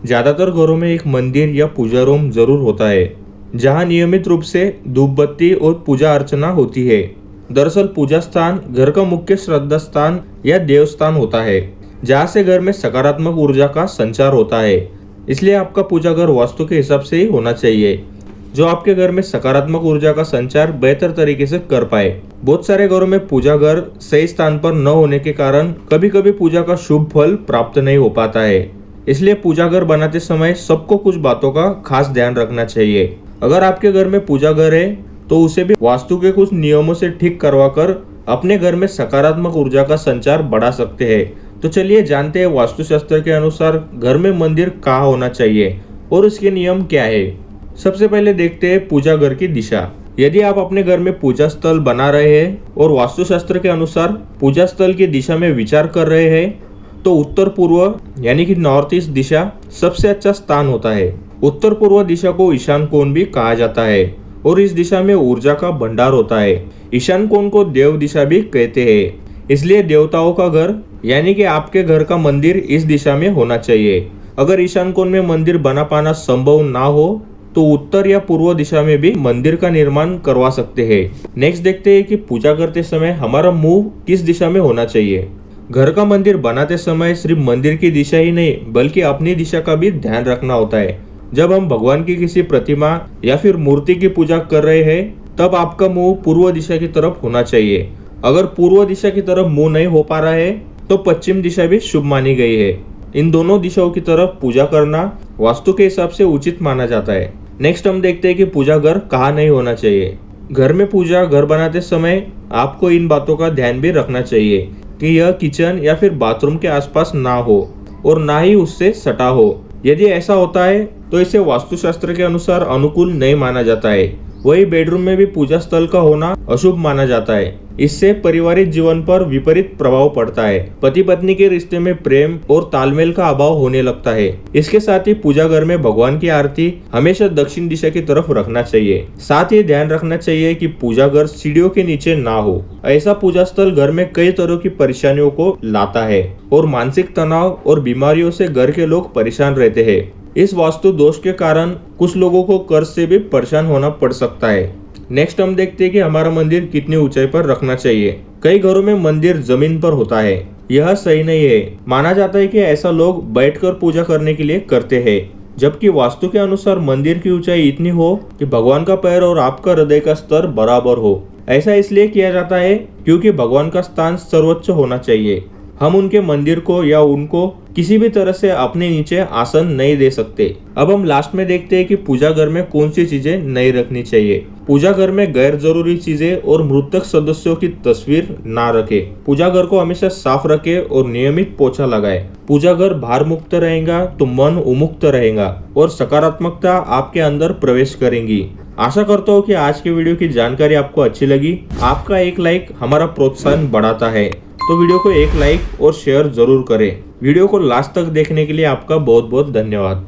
ज्यादातर घरों में एक मंदिर या पूजा रूम जरूर होता है, जहां नियमित रूप से धूप बत्ती और पूजा अर्चना होती है। दरअसल पूजा स्थान घर का मुख्य श्रद्धा स्थान या देवस्थान होता है, जहां से घर में सकारात्मक ऊर्जा का संचार होता है। इसलिए आपका पूजा घर वास्तु के हिसाब से ही होना चाहिए, जो आपके घर में सकारात्मक ऊर्जा का संचार बेहतर तरीके से कर पाए। बहुत सारे घरों में पूजा घर सही स्थान पर न होने के कारण कभी कभी पूजा का शुभ फल प्राप्त नहीं हो पाता है। इसलिए पूजा घर बनाते समय सबको कुछ बातों का खास ध्यान रखना चाहिए। अगर आपके घर में पूजा घर है तो उसे भी वास्तु के कुछ नियमों से ठीक करवा कर अपने घर में सकारात्मक ऊर्जा का संचार बढ़ा सकते हैं। तो चलिए जानते हैं वास्तुशास्त्र के अनुसार घर में मंदिर कहाँ होना चाहिए और इसके नियम क्या है। सबसे पहले देखते हैं पूजा घर की दिशा। यदि आप अपने घर में पूजा स्थल बना रहे हैं और वास्तुशास्त्र के अनुसार पूजा स्थल की दिशा में विचार कर रहे हैं, तो उत्तर पूर्व यानी कि नॉर्थ ईस्ट दिशा सबसे अच्छा स्थान होता है। उत्तर पूर्व दिशा को ईशान कोण भी कहा जाता है और इस दिशा में ऊर्जा का भंडार होता है। ईशान कोण को देव दिशा भी कहते हैं। इसलिए देवताओं का घर यानी कि आपके घर का मंदिर इस दिशा में होना चाहिए। अगर ईशान कोण में मंदिर बना पाना संभव ना हो तो उत्तर या पूर्व दिशा में भी मंदिर का निर्माण करवा सकते हैं। नेक्स्ट देखते हैं कि पूजा करते समय हमारा मुंह किस दिशा में होना चाहिए। घर का मंदिर बनाते समय सिर्फ मंदिर की दिशा ही नहीं बल्कि अपनी दिशा का भी ध्यान रखना होता है। जब हम भगवान की किसी प्रतिमा या फिर मूर्ति की पूजा कर रहे हैं तब आपका मुंह पूर्व दिशा की तरफ होना चाहिए। अगर पूर्व दिशा की तरफ मुंह नहीं हो पा रहा है तो पश्चिम दिशा भी शुभ मानी गई है। इन दोनों दिशाओं की तरफ पूजा करना वास्तु के हिसाब से उचित माना जाता है। नेक्स्ट हम देखते हैं कि पूजा घर कहाँ नहीं होना चाहिए। घर में पूजा घर बनाते समय आपको इन बातों का ध्यान भी रखना चाहिए कि यह किचन या फिर बाथरूम के आसपास ना हो और ना ही उससे सटा हो। यदि ऐसा होता है तो इसे वास्तुशास्त्र के अनुसार अनुकूल नहीं माना जाता है। वही बेडरूम में भी पूजा स्थल का होना अशुभ माना जाता है। इससे पारिवारिक जीवन पर विपरीत प्रभाव पड़ता है। पति पत्नी के रिश्ते में प्रेम और तालमेल का अभाव होने लगता है। इसके साथ ही पूजा घर में भगवान की आरती हमेशा दक्षिण दिशा की तरफ रखना चाहिए। साथ ही ध्यान रखना चाहिए कि पूजा घर सीढ़ियों के नीचे ना हो। ऐसा पूजा स्थल घर में कई तरह की परेशानियों को लाता है और मानसिक तनाव और बीमारियों से घर के लोग परेशान रहते हैं। इस वास्तु दोष के कारण कुछ लोगों को कर्ज से भी परेशान होना पड़ सकता है। नेक्स्ट हम देखते हैं कि हमारा मंदिर कितनी ऊंचाई पर रखना चाहिए। कई घरों में मंदिर जमीन पर होता है। यह सही नहीं है। माना जाता है कि ऐसा लोग बैठकर पूजा करने के लिए करते हैं, जबकि वास्तु के अनुसार मंदिर की ऊंचाई इतनी हो कि भगवान का पैर और आपका हृदय का स्तर बराबर हो। ऐसा इसलिए किया जाता है क्योंकि भगवान का स्थान सर्वोच्च होना चाहिए। हम उनके मंदिर को या उनको किसी भी तरह से अपने नीचे आसन नहीं दे सकते। अब हम लास्ट में देखते हैं कि पूजा घर में कौन सी चीजें नहीं रखनी चाहिए। पूजा घर में गैर जरूरी चीजें और मृतक सदस्यों की तस्वीर ना रखे। पूजा घर को हमेशा साफ रखे और नियमित पोछा लगाए। पूजा घर भार मुक्त रहेगा तो मन उन्मुक्त रहेगा और सकारात्मकता आपके अंदर प्रवेश करेंगी। आशा करता हूँ कि आज की वीडियो की जानकारी आपको अच्छी लगी। आपका एक लाइक हमारा प्रोत्साहन बढ़ाता है, तो वीडियो को एक लाइक और शेयर जरूर करें। वीडियो को लास्ट तक देखने के लिए आपका बहुत बहुत धन्यवाद।